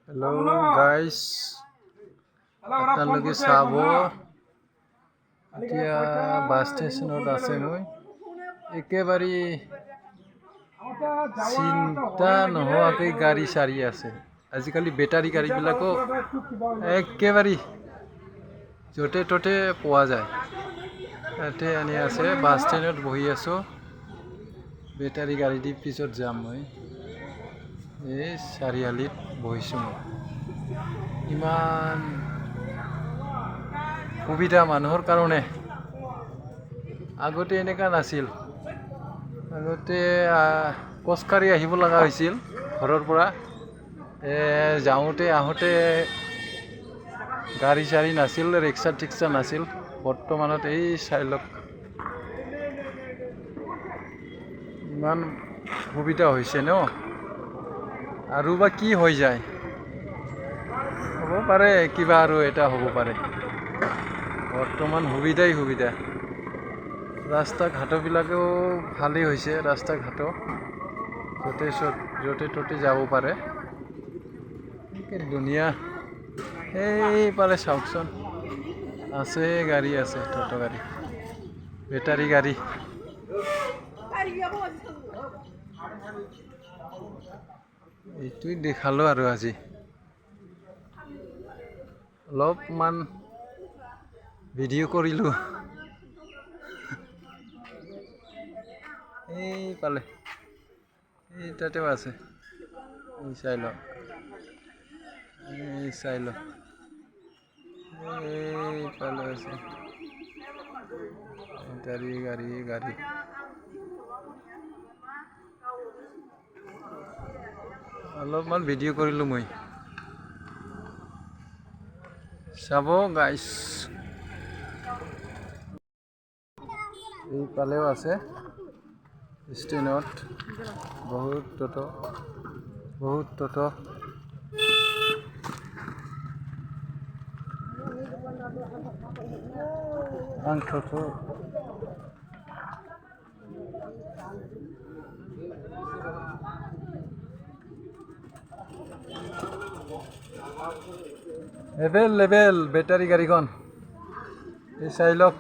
hello guys আপোনালোকে চাব এতিয়া বাস ষ্টেচনত আছে মই একেবাৰে চিন্তা নোহোৱাকৈ গাড়ী চাৰি আছে আজিকালি বেটাৰী গাড়ীবিলাকো একেবাৰে য'তে ত'তে পোৱা যায় ইয়াতে আনি আছে বাস ষ্টেণ্ডত বহি আছো বেটাৰী গাড়ী দি পিছত যাম মই এই চাৰিআলিত বহিছোঁ মই ইমান সুবিধা মানুহৰ কাৰণে আগতে এনেকা নাছিল আগতে খোজকাঢ়ি আহিব লগা হৈছিল ঘৰৰ পৰা যাওঁতে আহোঁতে গাড়ী চাৰি নাছিল ৰিক্সা টিক্সা নাছিল বৰ্তমানত এই চাই লওক ইমান সুবিধা হৈছে ন আৰু বা কি হৈ যায় হ'ব পাৰে কিবা আৰু এটা হ'ব পাৰে বৰ্তমান সুবিধাই সুবিধা ৰাস্তা ঘাটবিলাকেও ভালেই হৈছে ৰাস্তা ঘাট য'তে ত'তে যাব পাৰে ধুনীয়া এইফালে চাওকচোন আছে গাড়ী আছে টোটো গাড়ী বেটাৰী গাড়ী এইটোই দেখালো আৰু আজি অলপমান ভিডিঅ' কৰিলোঁ এইফালে এই তাতেও আছে এই চাই লওক এইফালে আছে গাড়ী অলপমান ভিডিঅ' কৰিলোঁ মই চাব গাইছ এইফালেও আছে ষ্টেণ্ডত বহুত টোটো এভেইলেবল বেটাৰী গাড়ীখন এই চাই লওক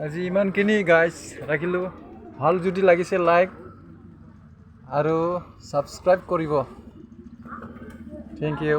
আজি ইমানখিনি গাইজ ৰাখিলোঁ ভাল যদি লাগিছে লাইক আৰু ছাবস্ক্ৰাইব কৰিব থেংক ইউ